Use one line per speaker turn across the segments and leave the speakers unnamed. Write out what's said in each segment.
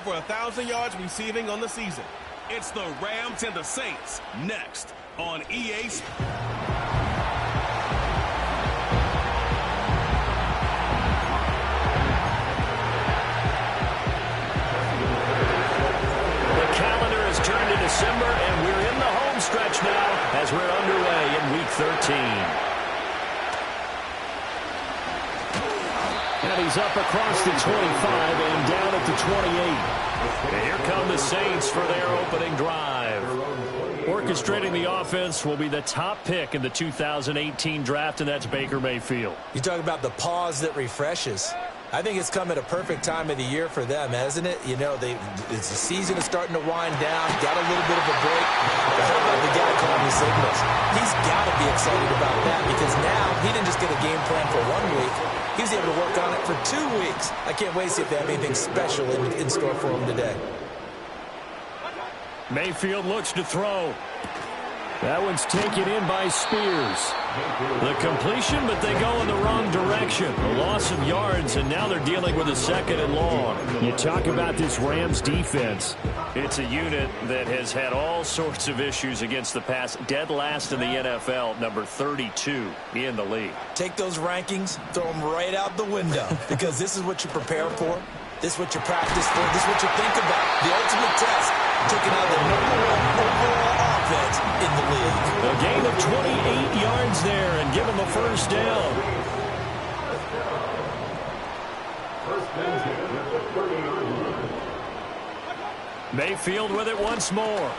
over 1,000 yards receiving on the season. It's the Rams and the Saints next on EA Sports.
Turned to December, and we're in the home stretch now as we're underway in Week 13. And he's up across the 25 and down at the 28. And here come the Saints for their opening drive. Orchestrating the offense will be the top pick in the 2018 draft, and that's Baker Mayfield.
You talk about the pause that refreshes. I think it's come at a perfect time of the year for them, hasn't it? You know, it's the season is starting to wind down, got a little bit of a break. But how about the guy calling the signals? He's got to be excited about that because now he didn't just get a game plan for 1 week. He was able to work on it for 2 weeks. I can't wait to see if they have anything special in store for him today.
Mayfield looks to throw. That one's taken in by Spears. The completion, but they go in the wrong direction. A loss of yards, and now they're dealing with a 2nd and long. You talk about this Rams defense. It's a unit that has had all sorts of issues against the pass. Dead last in the NFL, number 32 in the league.
Take those rankings, throw them right out the window, because this is what you prepare for. This is what you practice for. This is what you think about. The ultimate test, taking out the #1 overall offense in the league.
A gain of 28 yards there and give them a first down. Mayfield with it once more.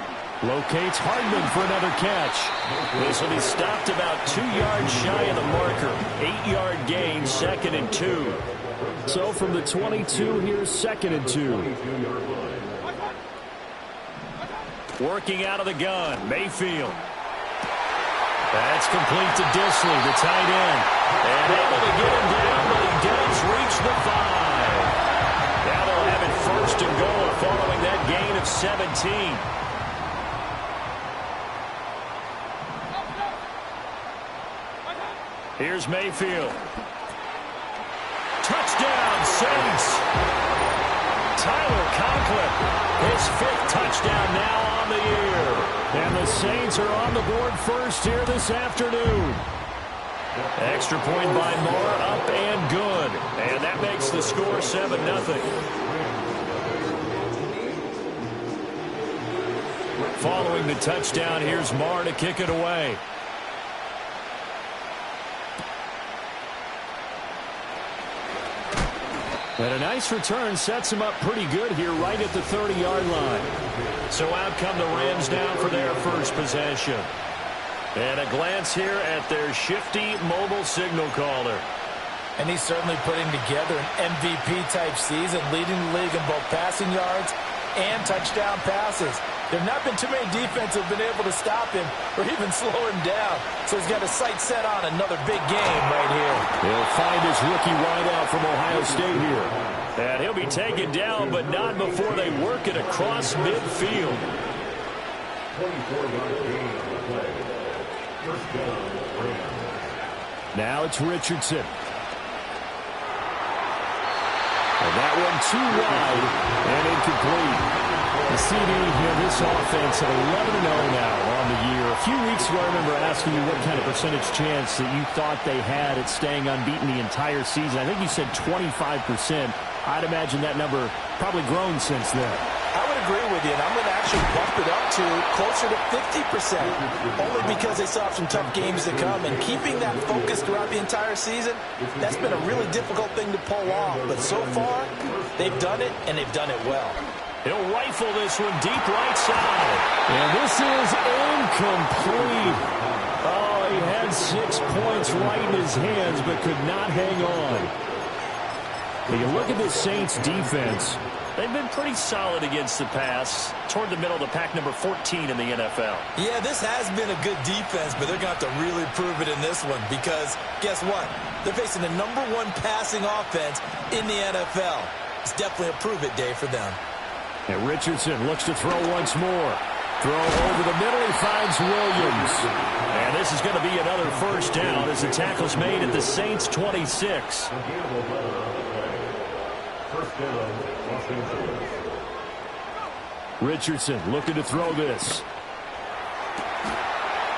Locates Hardman for another catch. This will be stopped about 2 yards shy of the marker. 8-yard gain, 2nd and 2. So from the 22, here's 2nd and 2. Working out of the gun, Mayfield. That's complete to Disley, the tight end. And able to get him down, but he does reach the 5. Now they'll have it 1st and goal following that gain of 17. Here's Mayfield. Touchdown, Saints. Tyler Conklin, his 5th touchdown now on the year. And the Saints are on the board first here this afternoon. Extra point by Moore, up and good. And that makes the score 7-0. Following the touchdown, here's Moore to kick it away. And a nice return sets him up pretty good here right at the 30-yard line. So out come the Rams down for their first possession. And a glance here at their shifty mobile signal caller.
And he's certainly putting together an MVP-type season, leading the league in both passing yards and touchdown passes. There have not been too many defenses that have been able to stop him or even slow him down. So he's got his sights set on another big game right here.
He'll find his rookie wideout from Ohio State here. And he'll be taken down, but not before they work it across midfield.
24-yard gain on the play. First down, Rams.
Now it's Richardson. And that one too wide and incomplete. The CD, this offense at 11-0 now on the year. A few weeks ago, I remember asking you what kind of percentage chance that you thought they had at staying unbeaten the entire season. I think you said 25%. I'd imagine that number probably grown since then.
I would agree with you, and I'm going to actually bump it up to closer to 50%, only because they still have some tough games to come. And keeping that focus throughout the entire season, that's been a really difficult thing to pull off. But so far, they've done it, and they've done it well.
He'll rifle this one deep right side. And this is incomplete. Oh, he had 6 points right in his hands, but could not hang on. When you look at the Saints defense, they've been pretty solid against the pass, toward the middle of the pack, number 14 in the NFL.
Yeah, this has been a good defense, but they're going to have to really prove it in this one because guess what? They're facing the #1 passing offense in the NFL. It's definitely a prove-it day for them.
And Richardson looks to throw once more. Throw over the middle, he finds Williams. And this is going to be another first down as the tackle's made at the Saints' 26.
First down, Los Angeles.
Richardson looking to throw this.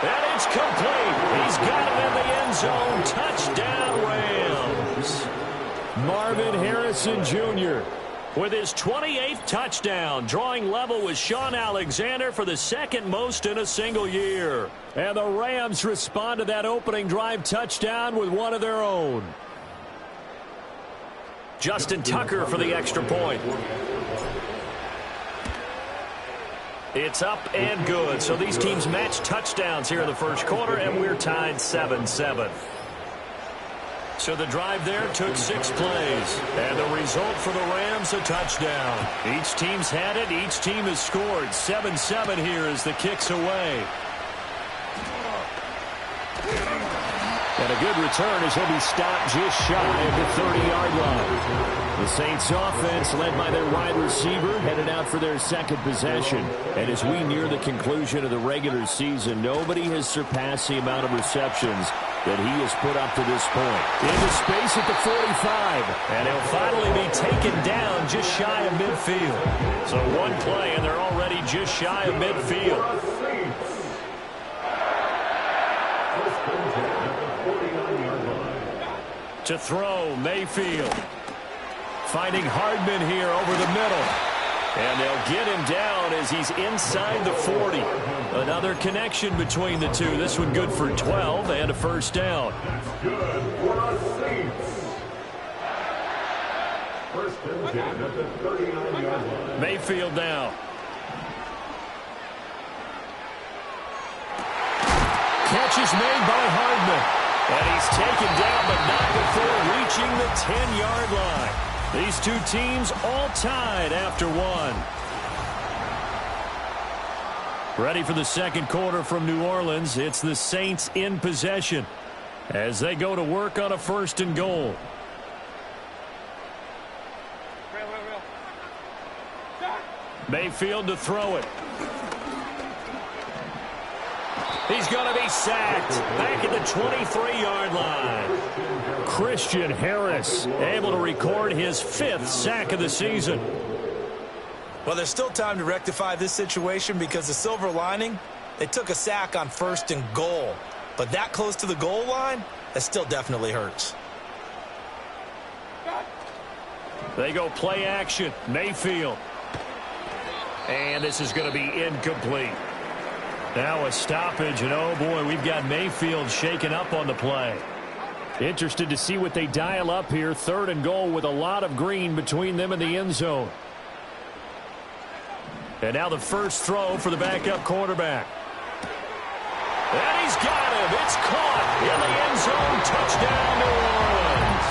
And it's complete. He's got it in the end zone. Touchdown, Rams. Marvin Harrison Jr. with his 28th touchdown, drawing level with Shaun Alexander for the second most in a single year. And the Rams respond to that opening drive touchdown with one of their own. Justin Tucker for the extra point. It's up and good. So these teams match touchdowns here in the first quarter, and we're tied 7-7. So the drive there took 6 plays. And the result for the Rams, a touchdown. Each team's had it. Each team has scored. 7-7 here as the kick's away. And a good return as he'll be stopped just shy of the 30-yard line. The Saints offense, led by their wide receiver, headed out for their second possession. And as we near the conclusion of the regular season, nobody has surpassed the amount of receptions that he has put up to this point. Into space at the 45. And he'll finally be taken down just shy of midfield. So one play, and they're already just shy of midfield. To throw, Mayfield. Finding Hardman here over the middle. And they'll get him down as he's inside the 40. Another connection between the two. This one good for 12 and a first down.
Good for the Saints. First and 10 at the 39-yard line.
Mayfield now. Catch is made by Hardman. And he's taken down, but not before reaching the 10-yard line. These two teams all tied after one. Ready for the second quarter from New Orleans. It's the Saints in possession as they go to work on a first and goal. Mayfield to throw it. He's going to be sacked back at the 23-yard line. Christian Harris able to record his 5th sack of the season.
Well, there's still time to rectify this situation because the silver lining, they took a sack on first and goal. But that close to the goal line, that still definitely hurts.
They go play action. Mayfield. And this is going to be incomplete. Now a stoppage, and oh boy, we've got Mayfield shaken up on the play. Interested to see what they dial up here. 3rd and goal with a lot of green between them and the end zone. And now the first throw for the backup quarterback. And he's got him. It's caught in the end zone. Touchdown, New Orleans.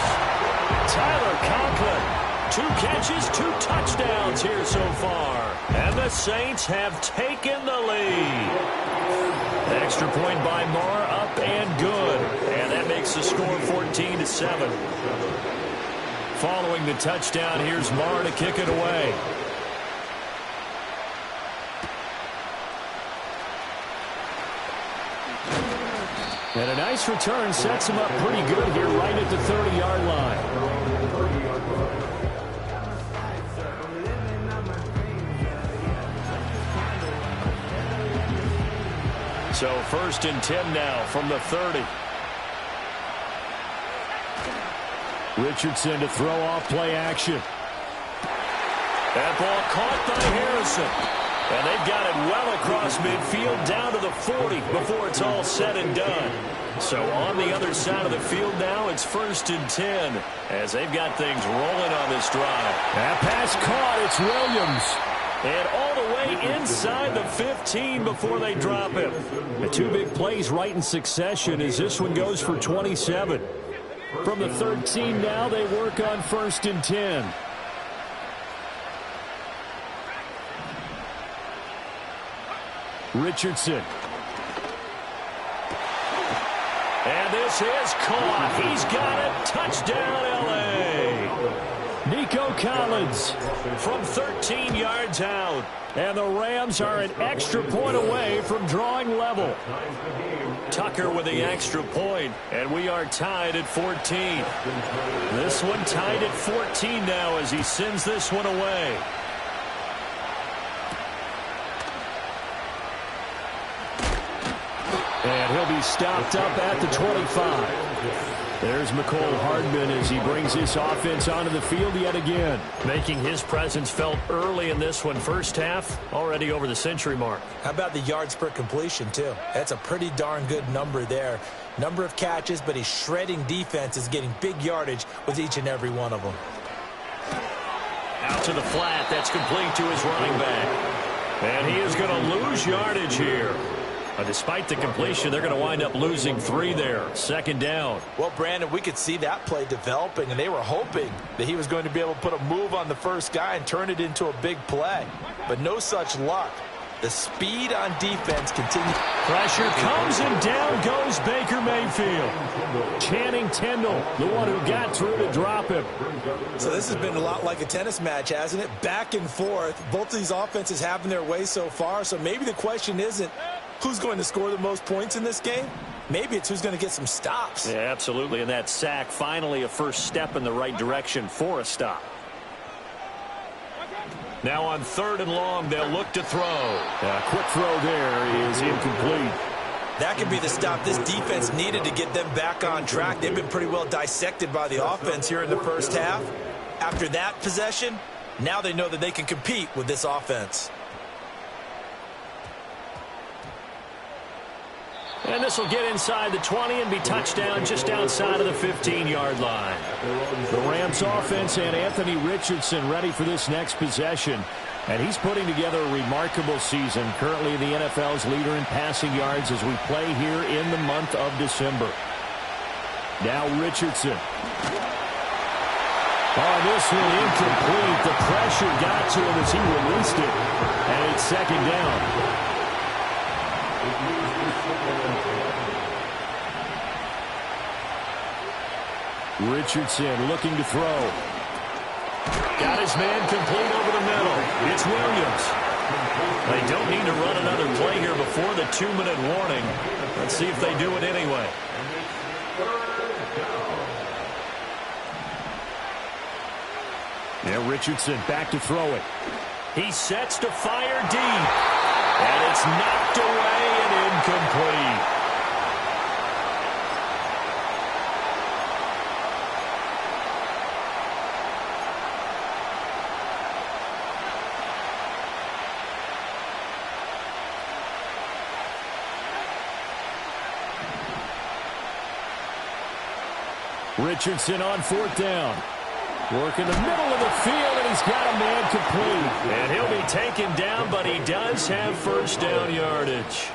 Tyler Conklin. 2 catches, 2 touchdowns here so far. And the Saints have taken the lead. Extra point by Marr, up and good. And that makes the score 14-7. Following the touchdown, here's Marr to kick it away. And a nice return sets him up pretty good here right at the 30-yard line. So first and 10 now from the 30. Richardson to throw off play action. That ball caught by Harrison. And they've got it well across midfield down to the 40 before it's all said and done. So on the other side of the field now, it's first and 10 as they've got things rolling on this drive. That pass caught. It's Williams. And all the way inside the 15 before they drop him. The 2 big plays right in succession as this one goes for 27. From the 13 now, they work on first and 10. Richardson. And this is caught. He's got it. Touchdown, L.A. Nico Collins from 13 yards out. And the Rams are an extra point away from drawing level. Tucker with the extra point, and we are tied at 14. This one tied at 14 now as he sends this one away. he's stopped up at the 25. There's McCole Hardman as he brings this offense onto the field yet again. Making his presence felt early in this one. First half, already over the century mark.
How about the yards per completion, too? That's a pretty darn good number there. Number of catches, but he's shredding defense, is getting big yardage with each and every one of them.
Out to the flat. That's complete to his running back. And he is going to lose yardage here. Despite the completion, they're going to wind up losing 3 there. Second down.
Well, Brandon, we could see that play developing, and they were hoping that he was going to be able to put a move on the first guy and turn it into a big play. But no such luck. The speed on defense continues.
Pressure comes, and down goes Baker Mayfield. Channing Tindall, the one who got through to drop him.
So this has been a lot like a tennis match, hasn't it? Back and forth. Both of these offenses having their way so far. So maybe the question isn't who's going to score the most points in this game. Maybe it's who's going to get some stops.
Yeah, absolutely. And that sack, finally a first step in the right direction for a stop. Now on 3rd and long, they'll look to throw. A quick throw there is incomplete.
That could be the stop this defense needed to get them back on track. They've been pretty well dissected by the offense here in the first half. After that possession, now they know that they can compete with this offense.
And this will get inside the 20 and be touchdown just outside of the 15-yard line. The Rams offense and Anthony Richardson ready for this next possession. And he's putting together a remarkable season. Currently the NFL's leader in passing yards as we play here in the month of December. Now Richardson. Oh, this one incomplete. The pressure got to him as he released it. And it's second down. Richardson looking to throw. Got his man complete over the middle. It's Williams. They don't need to run another play here before the 2-minute warning. Let's see if they do it anyway. Now Richardson back to throw it. He sets to fire deep. And it's knocked away and incomplete. Richardson on 4th down. Working the middle of the field, and he's got a man complete. And he'll be taken down, but he does have first down yardage.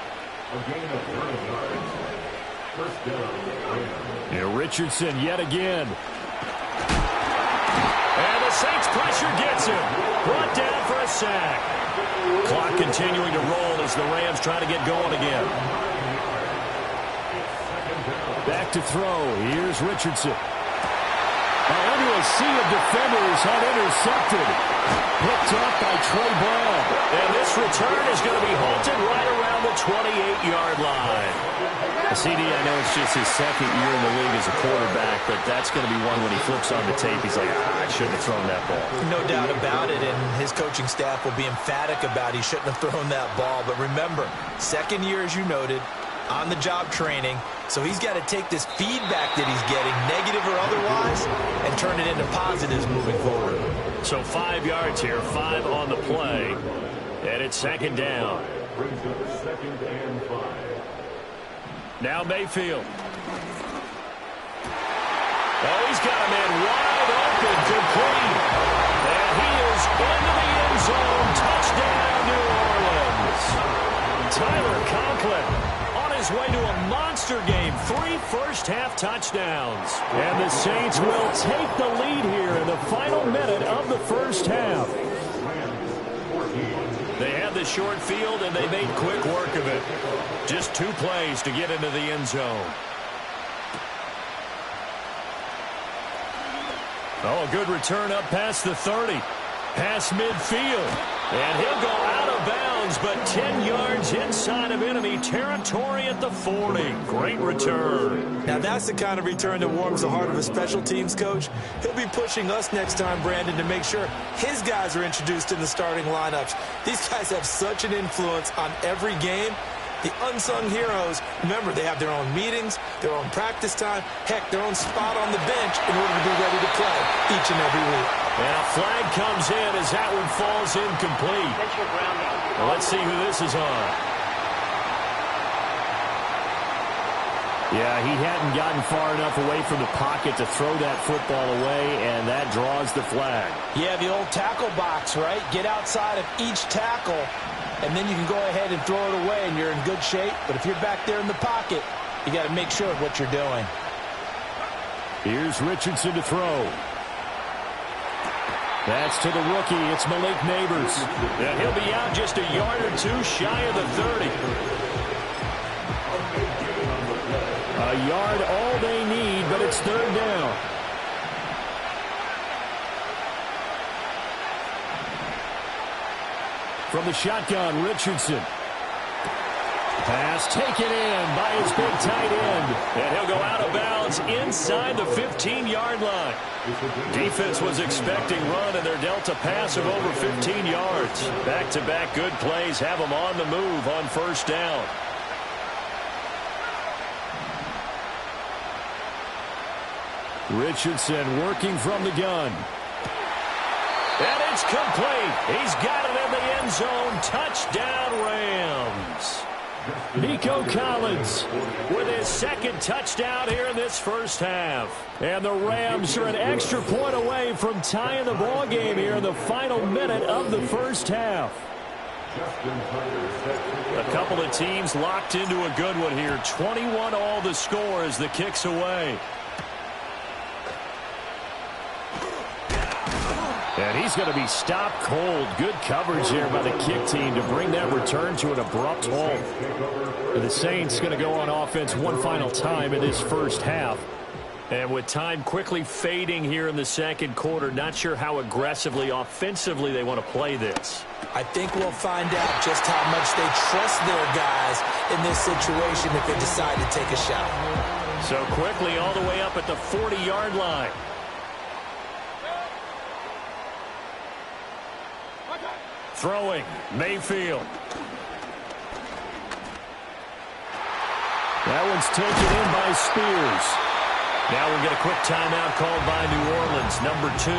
And Richardson yet again. And the Saints pressure gets him. Brought down for a sack. Clock continuing to roll as the Rams try to get going again. Back to throw. Here's Richardson. Into a sea of defenders, unintercepted. Picked up by Trey Brown. And this return is going to be halted right around the 28-yard line. CD, I know it's just his second year in the league as a quarterback, but that's going to be one when he flips on the tape. He's like, I shouldn't have thrown that ball.
No doubt about it, and his coaching staff will be emphatic about he shouldn't have thrown that ball. But remember, second year, as you noted, on-the-job training. So he's got to take this feedback that he's getting, negative or otherwise, and turn it into positives moving forward.
So 5 yards here, 5 on the play. And it's second down. Now Mayfield. Oh, he's got a man wide open, complete. And he is into the end zone. Touchdown, New Orleans. Tyler Conklin on his way to a monster game. 3 first-half touchdowns. And the Saints will take the lead here in the final minute of the first half. They had the short field, and they made quick work of it. Just 2 plays to get into the end zone. Oh, a good return up past the 30. Past midfield. And he'll go out of bounds, but 10 yards inside of enemy territory at the 40. Great return.
Now that's the kind of return that warms the heart of a special teams coach. He'll be pushing us next time, Brandon, to make sure his guys are introduced in the starting lineups. These guys have such an influence on every game. The unsung heroes, remember, they have their own meetings, their own practice time, heck, their own spot on the bench in order to be ready to play each and every week.
And a flag comes in as that one falls incomplete. Well, let's see who this is on. Yeah, he hadn't gotten far enough away from the pocket to throw that football away, and that draws the flag.
Yeah, the old tackle box, right? Get outside of each tackle, and then you can go ahead and throw it away, and you're in good shape. But if you're back there in the pocket, you got to make sure of what you're doing.
Here's Richardson to throw. That's to the rookie. It's Malik Neighbors. And he'll be out just a yard or two shy of the 30. A yard all they need, but it's third down. From the shotgun, Richardson. Pass taken in by his big tight end. And he'll go out of bounds inside the 15-yard line. Defense was expecting run, and they're dealt a pass of over 15 yards. Back-to-back good plays have them on the move on first down. Richardson working from the gun. And it's complete. He's got it in the end zone. Touchdown, Rams. Nico Collins with his second touchdown here in this first half. And the Rams are an extra point away from tying the ball game here in the final minute of the first half. A couple of teams locked into a good one here. 21 all the score as the kick's away. And he's going to be stopped cold. Good coverage there by the kick team to bring that return to an abrupt halt. And the Saints going to go on offense one final time in this first half. And with time quickly fading here in the second quarter, not sure how aggressively, offensively they want to play this.
I think we'll find out just how much they trust their guys in this situation if they decide to take a shot.
So quickly all the way up at the 40-yard line. Throwing, Mayfield. That one's taken in by Spears. Now we'll get a quick timeout called by New Orleans, number 2,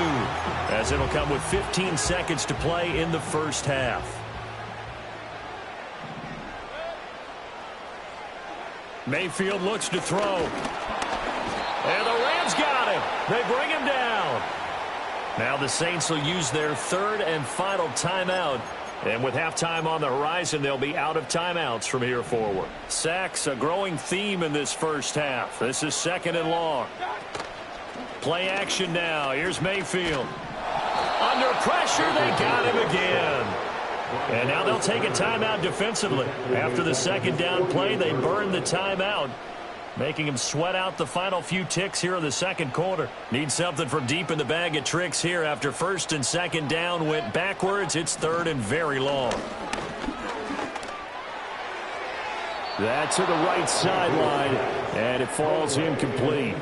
as it'll come with 15 seconds to play in the first half. Mayfield looks to throw. And the Rams got him. They bring him down. Now the Saints will use their third and final timeout. And with halftime on the horizon, they'll be out of timeouts from here forward. Sacks, a growing theme in this first half. This is second and long. Play action now. Here's Mayfield. Under pressure, they got him again. And now they'll take a timeout defensively. After the second down play, they burn the timeout, making him sweat out the final few ticks here in the second quarter. Need something from deep in the bag of tricks here after first and second down went backwards. It's third and very long. That to the right sideline, and it falls incomplete.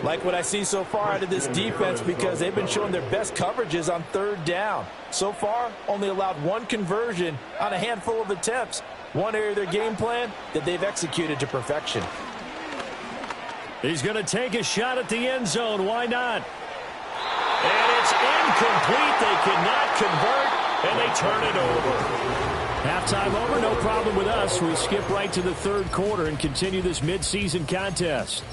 Like what I see so far out of this defense, because they've been showing their best coverages on third down. So far, only allowed one conversion on a handful of attempts. One area of their game plan that they've executed to perfection.
He's going to take a shot at the end zone. Why not? And it's incomplete. They cannot convert, and they turn it over. Halftime over, no problem with us. We skip right to the third quarter and continue this midseason contest.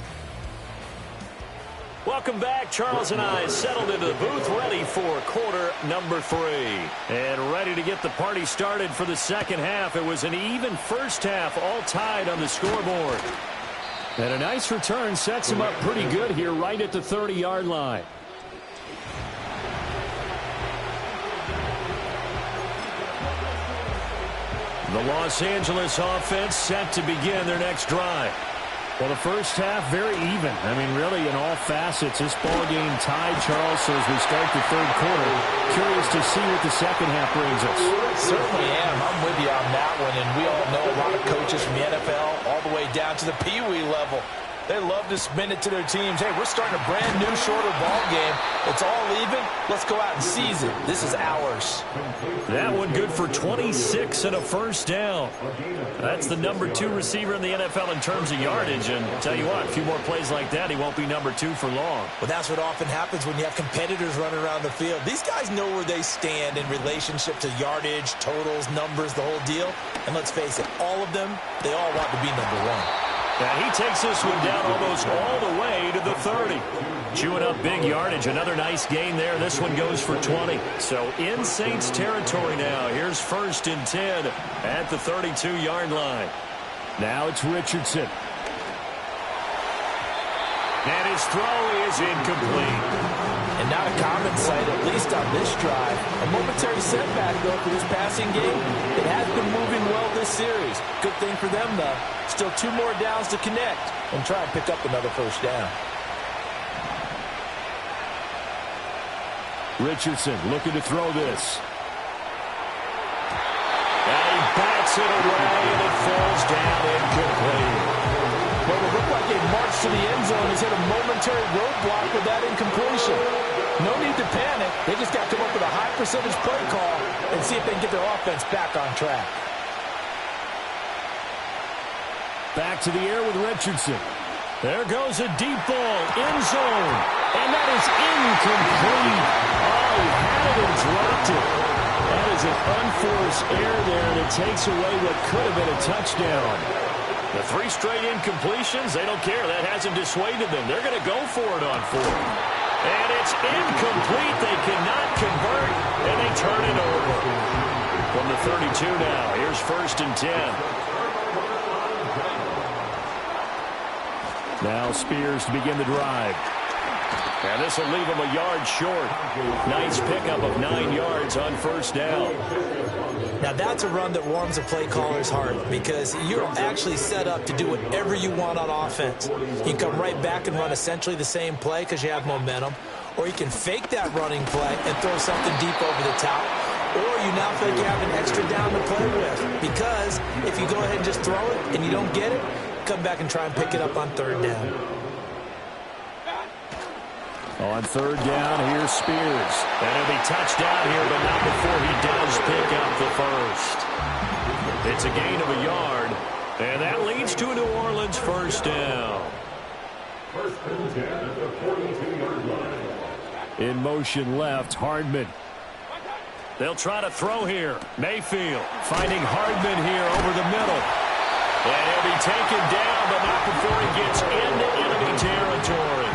Welcome back. Charles and I settled into the booth, ready for quarter number 3. And ready to get the party started for the second half. It was an even first half, all tied on the scoreboard. And a nice return sets him up pretty good here right at the 30-yard line. The Los Angeles offense set to begin their next drive. Well, the first half, very even. I mean, really, in all facets, this ball game tied, Charles, so as we start the third quarter, curious to see what the second half brings us.
Certainly am. I'm with you on that one, and we all know a lot of coaches from the NFL all the way down to the Pee Wee level. They love to spin it to their teams. Hey, we're starting a brand new, shorter ball game. It's all even. Let's go out and seize it. This is ours.
That one good for 26 and a first down. That's the #2 receiver in the NFL in terms of yardage. And I'll tell you what, a few more plays like that, he won't be #2 for long.
Well, that's what often happens when you have competitors running around the field. These guys know where they stand in relationship to yardage, totals, numbers, the whole deal. And let's face it, all of them, they all want to be #1.
And he takes this one down almost all the way to the 30. Chewing up big yardage. Another nice gain there. This one goes for 20. So in Saints territory now. Here's 1st and 10 at the 32-yard line. Now it's Richardson. And his throw is incomplete.
And not a common sight, at least on this drive. A momentary setback, though, for this passing game. It has been moving well this series. Good thing for them, though. Still 2 more downs to connect and try and pick up another first down.
Richardson looking to throw this. And he bats it away, and it falls down incomplete.
Well, it looked like a march to the end zone has hit a momentary roadblock with that incompletion. No need to panic. They just got to come up with a high percentage play call and see if they can get their offense back on track.
Back to the air with Richardson. There goes a deep ball, end zone. And that is incomplete. Oh, he had it and dropped it. That is an unforced error there, and it takes away what could have been a touchdown. The 3 straight incompletions, they don't care. That hasn't dissuaded them. They're going to go for it on 4th. And it's incomplete. They cannot convert, and they turn it over. From the 32 now, here's 1st and 10. Now Spears to begin the drive. And this will leave him a yard short. Nice pickup of 9 yards on 1st down.
Now, that's a run that warms a play caller's heart because you're actually set up to do whatever you want on offense. You can come right back and run essentially the same play because you have momentum, or you can fake that running play and throw something deep over the top, or you now feel like you have an extra down to play with because if you go ahead and just throw it and you don't get it, come back and try and pick it up on 3rd down.
On 3rd down, here's Spears. And he'll be touched down here, but not before he does pick up the first. It's a gain of a yard, and that leads to a New Orleans 1st down.
1st and 10 at the 42-yard line.
In motion left, Hardman. They'll try to throw here. Mayfield finding Hardman here over the middle. And he'll be taken down, but not before he gets into enemy territory.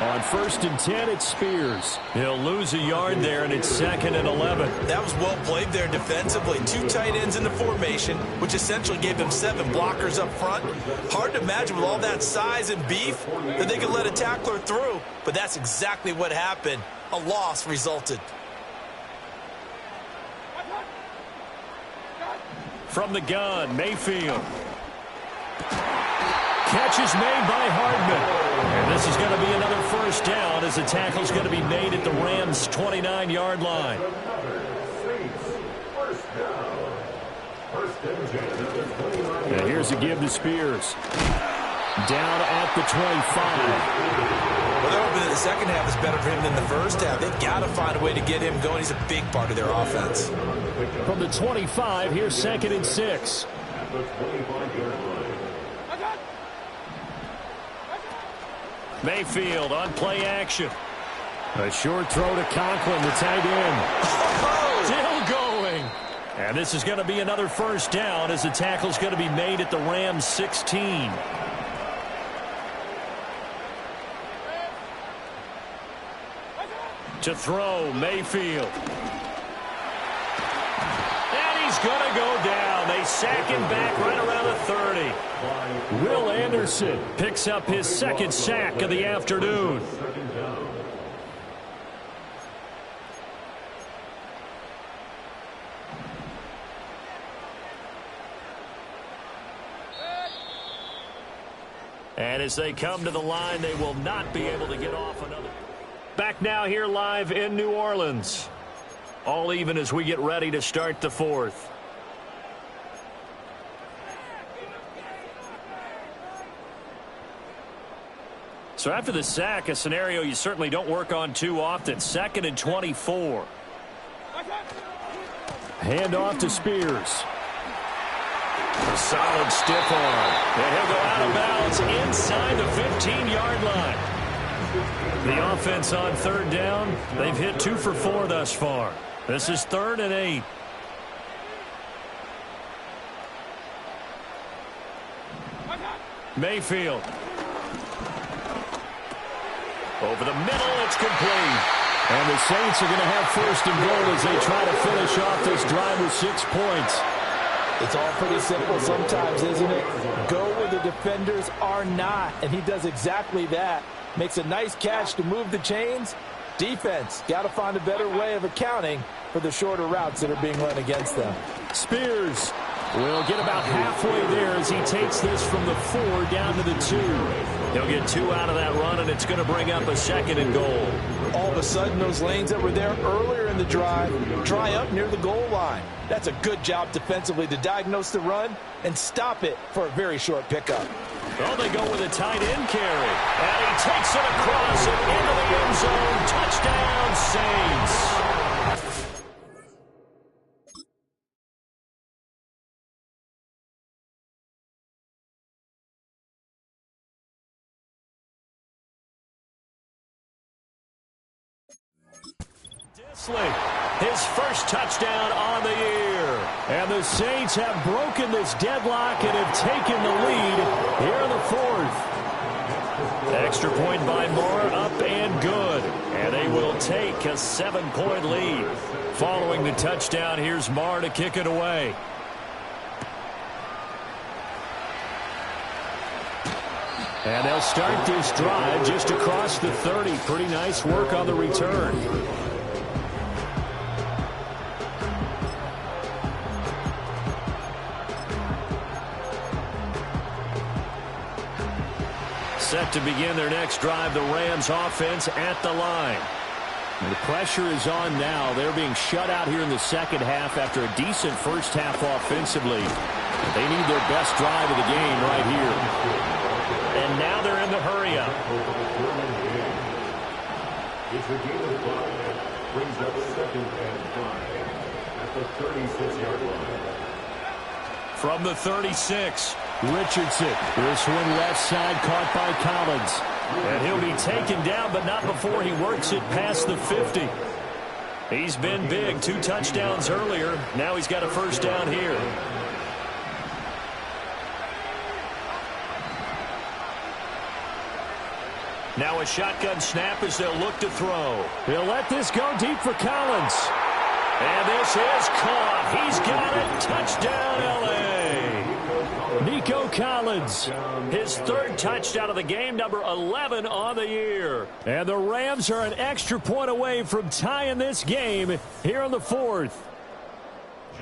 On 1st and 10, it's Spears. He'll lose a yard there, and it's 2nd and 11.
That was well played there defensively. 2 tight ends in the formation, which essentially gave them 7 blockers up front. Hard to imagine with all that size and beef that they could let a tackler through, but that's exactly what happened. A loss resulted.
From the gun, Mayfield. Catch is made by Hardman. And this is going to be another 1st down as the tackle's going to be made at the Rams' 29-yard line. And here's a give to Spears. Down at the 25.
Well, they're hoping that the second half is better for him than the first half. They've got to find a way to get him going. He's a big part of their offense.
From the 25, here's 2nd and 6. Mayfield on play action. A short throw to Conklin, the tight end. Still going. And this is going to be another 1st down as the tackle's going to be made at the Rams' 16. To throw, Mayfield. And he's going to go down. They sack him back right around the 30. Will Anderson picks up his 2nd sack of the afternoon. And as they come to the line, they will not be able to get off another. Back now here live in New Orleans. All even as we get ready to start the fourth. So after the sack, a scenario you certainly don't work on too often. 2nd and 24. Hand off to Spears. A solid stiff arm. And he'll go out of bounds inside the 15-yard line. The offense on 3rd down, they've hit 2 for 4 thus far. This is 3rd and 8. Mayfield. Over the middle, it's complete. And the Saints are going to have 1st and goal as they try to finish off this drive with 6 points.
It's all pretty simple sometimes, isn't it? Go where the defenders are not, and he does exactly that. Makes a nice catch to move the chains. Defense, got to find a better way of accounting for the shorter routes that are being run against them.
Spears will get about halfway there as he takes this from the 4 down to the 2. He'll get 2 out of that run, and it's going to bring up a 2nd and goal.
All of a sudden, those lanes that were there earlier in the drive dry up near the goal line. That's a good job defensively to diagnose the run and stop it for a very short pickup.
Well, they go with a tight end carry. And he takes it across and into the end zone. Touchdown, Saints. His first touchdown on the year. And the Saints have broken this deadlock and have taken the lead here in the 4th. Extra point by Moore, up and good. And they will take a 7-point lead. Following the touchdown, here's Moore to kick it away. And they'll start this drive just across the 30. Pretty nice work on the return. Set to begin their next drive, the Rams offense at the line. And the pressure is on now. They're being shut out here in the 2nd half after a decent first half offensively. They need their best drive of the game right here. And now they're in the hurry-up.
It's a game of 5. Brings up 2nd and 5 at the 36-yard line.
From the 36, Richardson. This one left side caught by Collins. And he'll be taken down, but not before he works it past the 50. He's been big. 2 touchdowns earlier. Now he's got a first down here. Now a shotgun snap as they'll look to throw. He'll let this go deep for Collins. And this is caught. He's got it. Touchdown, L.A. Nico Collins, his 3rd touchdown of the game, number 11 on the year. And the Rams are an extra point away from tying this game here in the 4th.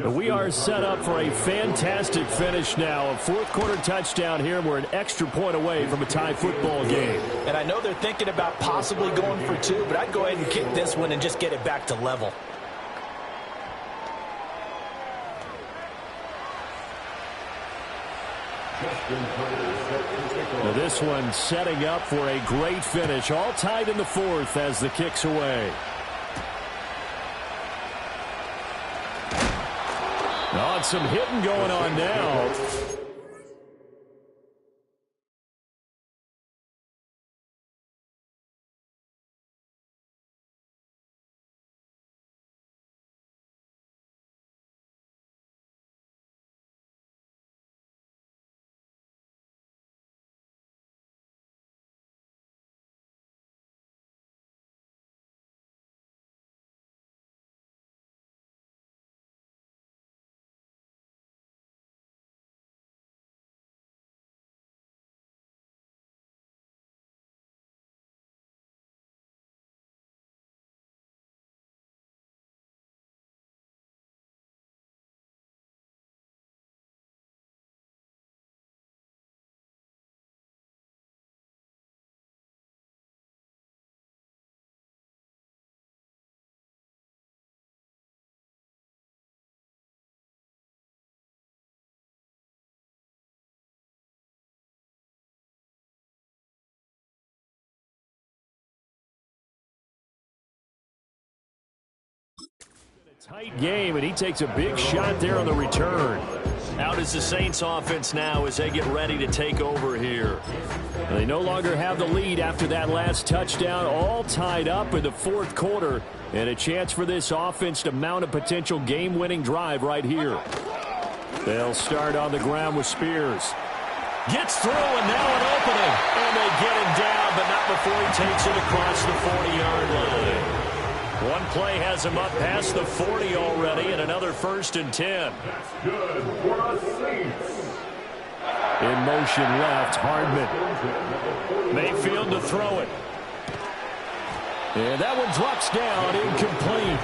We are set up for a fantastic finish now. A 4th quarter touchdown here, and we're an extra point away from a tie football game.
And I know they're thinking about possibly going for 2, but I'd go ahead and kick this one and just get it back to level.
Now this one setting up for a great finish. All tied in the 4th as the kick's away. Oh, and some hitting going on now. Tight game, and he takes a big shot there on the return. Out is the Saints offense now as they get ready to take over here. They no longer have the lead after that last touchdown, all tied up in the fourth quarter, and a chance for this offense to mount a potential game-winning drive right here. They'll start on the ground with Spears. Gets through, and now an opening. And they get him down, but not before he takes it across the 40-yard line. One play has him up past the 40 already, and another 1st and 10.
That's good for the Saints.
In motion left, Hardman. Mayfield to throw it. And that one drops down, incomplete.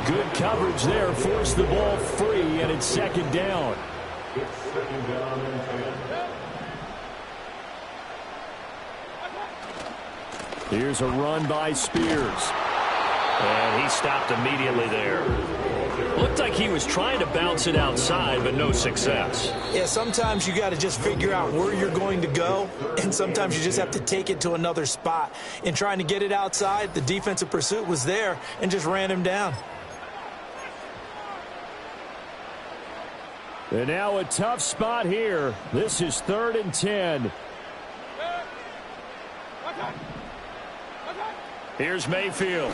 Good coverage there, forced the ball free, and it's 2nd down.
It's 2nd down and 10.
Here's a run by Spears. And he stopped immediately there. Looked like he was trying to bounce it outside, but no success.
Yeah, sometimes you got to just figure out where you're going to go, and sometimes you just have to take it to another spot. In trying to get it outside, the defensive pursuit was there and just ran him down.
And now a tough spot here. This is 3rd and 10. Here's Mayfield.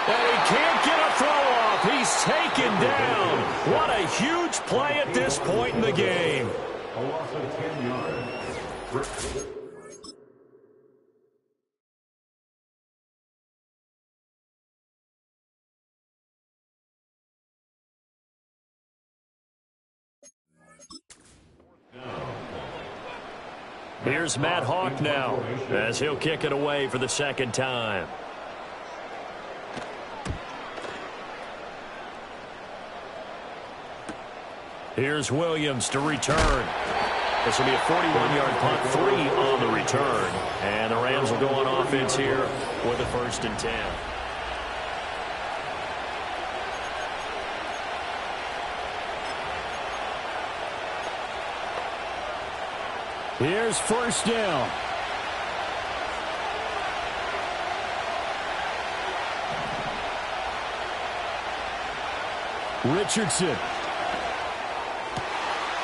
And he can't get a throw off. He's taken down. What a huge play at this point in the game.
A loss of 10 yards.
Here's Matt Hawk now as he'll kick it away for the 2nd time. Here's Williams to return. This will be a 41-yard punt, 3 on the return. And the Rams will go on offense here with a 1st and 10. Here's 1st down. Richardson.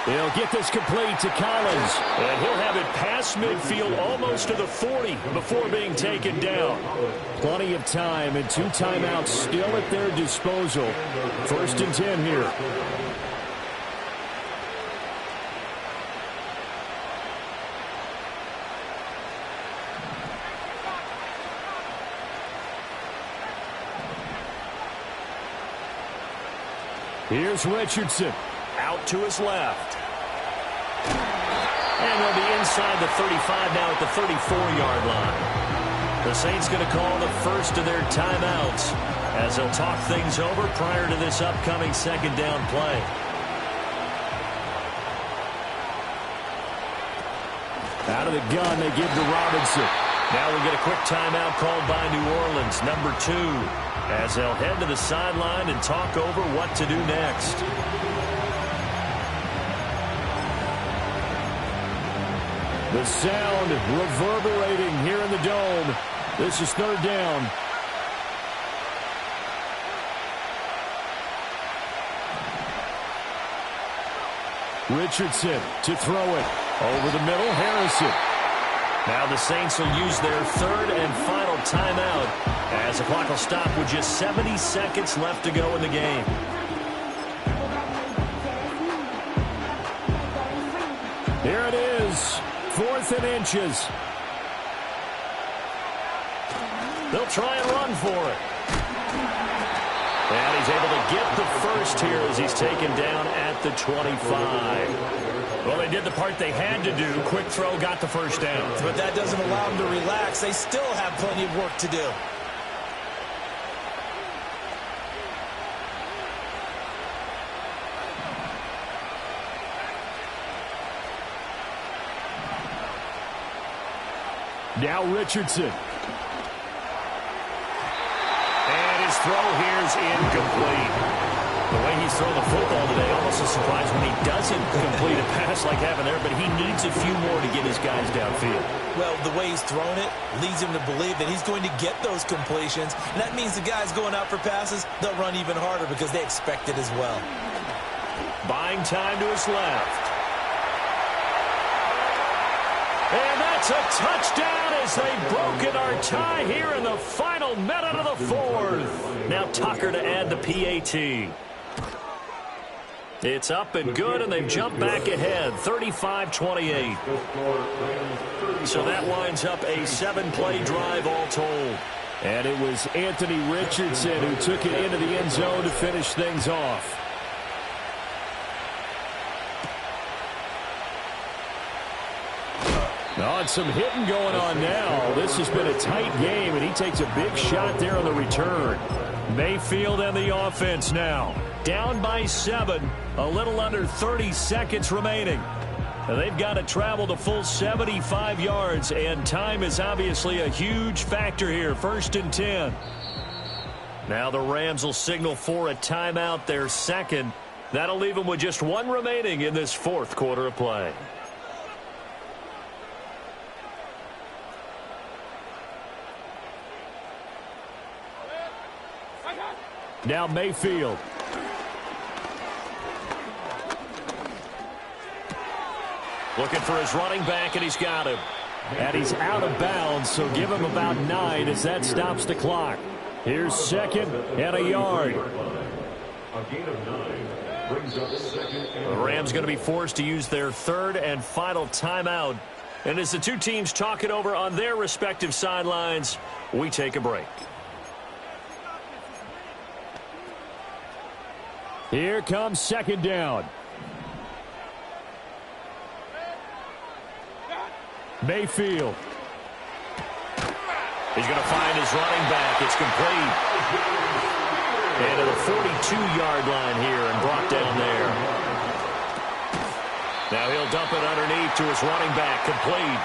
He'll get this complete to Collins. And he'll have it past midfield almost to the 40 before being taken down. Plenty of time and 2 timeouts still at their disposal. 1st and 10 here. Here's Richardson. Out to his left. And they'll be inside the 35 now at the 34-yard line. The Saints going to call the first of their timeouts as they'll talk things over prior to this upcoming 2nd down play. Out of the gun, they give to Robinson. Now we get a quick timeout called by New Orleans, number 2, as they'll head to the sideline and talk over what to do next. The sound reverberating here in the dome. This is 3rd down. Richardson to throw it. Over the middle, Harrison. Now the Saints will use their 3rd and final timeout as the clock will stop with just 70 seconds left to go in the game. Here it is, 4th and inches. They'll try and run for it. And he's able to get the first here as he's taken down at the 25. Well, they did the part they had to do. Quick throw, got the first down.
But that doesn't allow them to relax. They still have plenty of work to do.
Now Richardson. And his throw here is incomplete. The way he's thrown the football today, almost a surprise when he doesn't complete a pass like having there, but he needs a few more to get his guys downfield.
Well, the way he's thrown it leads him to believe that he's going to get those completions, and that means the guys going out for passes, they'll run even harder because they expect it as well.
Buying time to his left. And that's a touchdown as they've broken our tie here in the final minute of the fourth. Now Tucker to add the PAT. It's up and good, and they've jumped back ahead, 35-28. So that winds up a 7-play drive all told.
And it was Anthony Richardson who took it into the end zone to finish things off. On some hitting going on now. This has been a tight game, and he takes a big shot there on the return.
Mayfield and the offense now. Down by 7, a little under 30 seconds remaining. They've got to travel the full 75 yards, and time is obviously a huge factor here. 1st and 10. Now the Rams will signal for a timeout, their second. That'll leave them with just 1 remaining in this 4th quarter of play.
Now Mayfield.
Looking for his running back, and he's got him.
And he's out of bounds, so give him about 9 as that stops the clock. Here's 2nd and a yard.
A gain of 9 brings up 2nd and
The Rams going to be forced to use their 3rd and final timeout. And as the two teams talk it over on their respective sidelines, we take a break.
Here comes 2nd down. Mayfield.
He's going to find his running back. It's complete. And to the 42-yard line here and brought down there. Now he'll dump it underneath to his running back. Complete.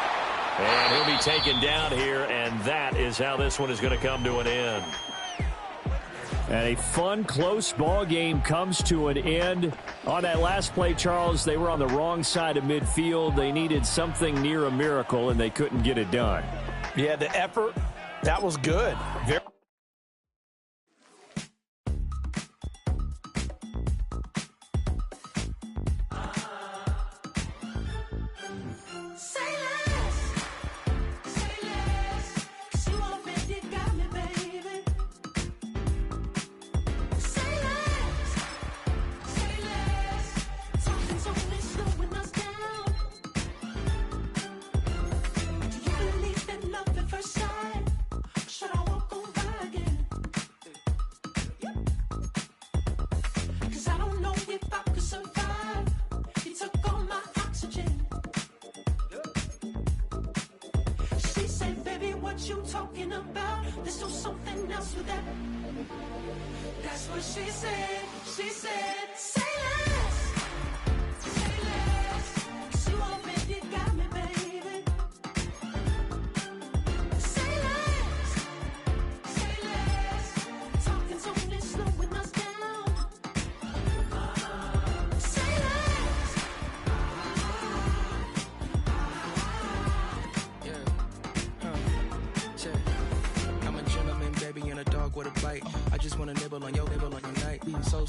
And he'll be taken down here, and that is how this one is going to come to an end.
And a fun, close ball game comes to an end. On that last play, Charles, they were on the wrong side of midfield. They needed something near a miracle, and they couldn't get it done.
Yeah, the effort, that was good. Very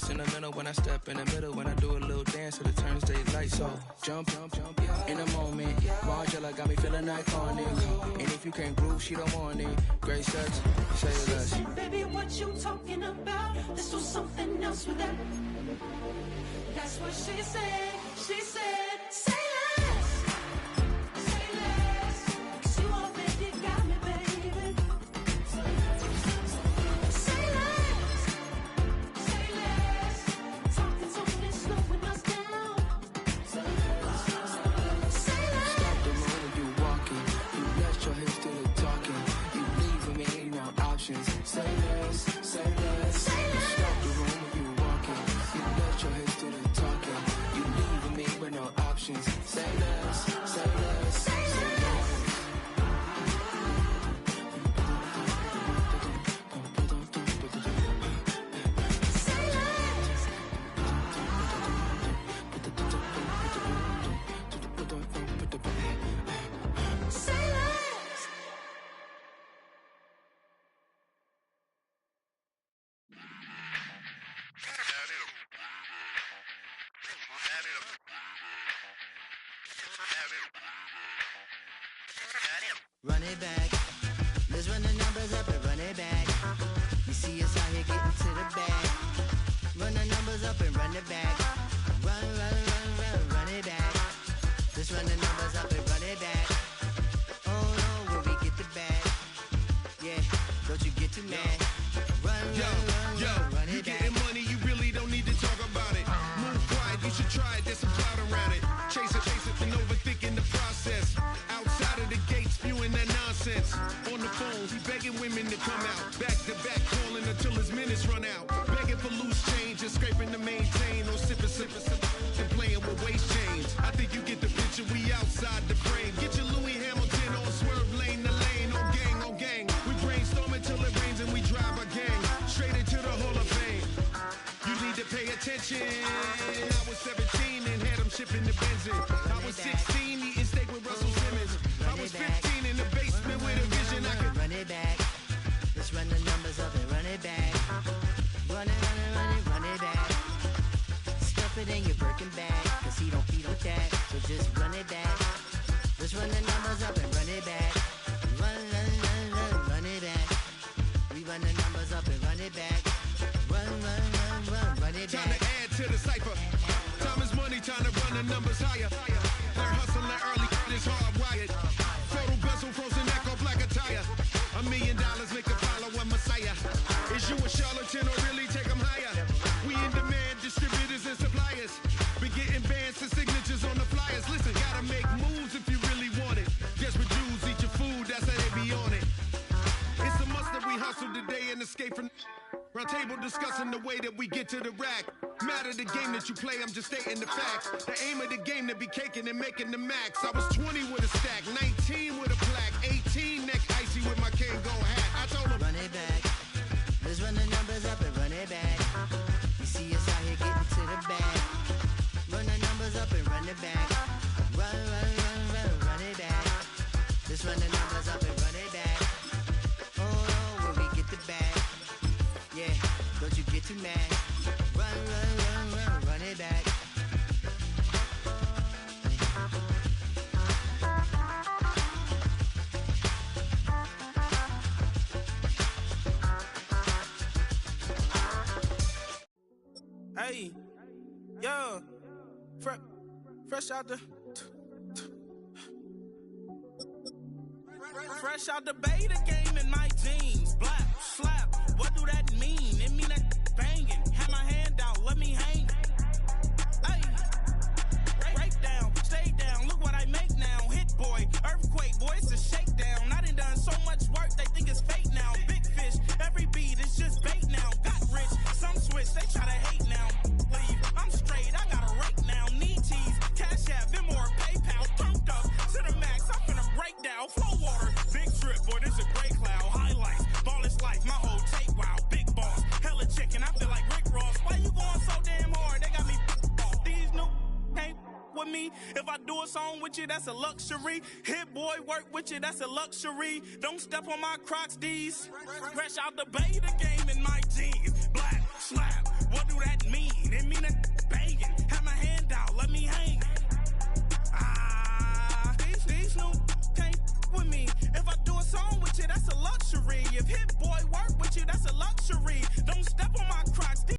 sentimental when I step in the middle, when I do a little dance till it turns daylight. So jump, in a moment. Margella got me feeling iconic. And if you can't groove, she don't want it. Great sex, say less.
Baby, what you talking about? Let's do something else with that. That's what she said. She said, say less. Say less. 'Cause you already got me, baby. Say less. Say less. Talking so this, slowing us down. Say less.
Stop the moment you walking. You let your hips do the talking. You leaving me no options. Say less, say less. Stop the moment you walking. You let your hips do the talking. You leaving me with no options. Say less, say less, say less.
Run it back. Let's run the numbers up and run it back. You see us out here getting to the bag. Run the numbers up and run it back. Run it back. Let's run the numbers up and run it back. Oh no, when we get the bag. Yeah, don't you get too mad. Run
You
it back.
getting money, you really don't need to talk about it. Move quiet, you should try it, there's some clout around it. Chase it, and overthinking the process. Outside of the gate, spewing that nonsense. On the phone, he begging women to come out. Back to back, calling until his minutes run out. Begging for loose change and scraping to maintain. Or sipping, and playing with waist chains. I think you get the picture, we outside the frame. Get your Louis Hamilton on swerve lane to lane. On gang. We brainstorm until it rains and we drive our gang straight into the Hall of Fame. You need to pay attention. I was 17 and had them shipping the benzine. I was 16 eating steak with Russell Simmons. I was 15 in the basement with a vision. I could
run it back. Let's run the numbers up and run it back. Run it back. Stuff it in your Birkin bag, cause he don't feed with that. So just run it back. Let's run the numbers up and run it back. Run it back. We run the numbers up and run it back. Run it back.
time to add to the cipher. Time is money, time to run the numbers higher. Learn hustling early, it's hardwired. Photo bezel, frozen neck or black attire. $1 million make a follow a messiah. Is you a charlatan or really take them higher? We in demand, distributors and suppliers. Be getting bands and signatures on the flyers. Listen, gotta make moves if you really want it. Just reduce, eat your food, that's how they be on it. It's a must that we hustle today and escape from round table discussing the way that we get to the rack. Matter the game that you play, I'm just stating the facts. The aim of the game to be caking and making the max. I was 20 with a stack, 19 with a plaque, 18 neck icy with my Kango hat. I told him,
run it back. Let's run the numbers up and run it back. You see us out here getting to the bag. Run the numbers up and run it back. Run it back. Let's run the numbers up and run it back. Oh no, when we get the bag. Yeah, don't you get too mad. Run it back.
Hey, yo, fresh out the fresh out the beta game in my jeans. Black, slap, what do that mean? It mean that banging. Have my hand out, let me hang. Hey, break down, stay down, look what I make now. Hit boy, earthquake, boy, it's a shakedown. I done so much work, they think it's fake now. Big fish, every beat is just bait now. Got rich, some switch, they try to hate now. Leave, I'm straight, I got a rake now. Need cheese, Cash App, Venmo or PayPal. Turned up to the max, I'm finna break down. Flow water, big trip, boy, this a gray cloud. Highlights, ball is life, my whole take wild. Big boss, hella chicken, I feel like Rick Ross. Why you going so damn hard? They got me off. These new ain't with me. If I do a song with you, that's a luxury. Hit boy, work with you, that's a luxury. Don't step on my Crocs, D's. Fresh out the beta game.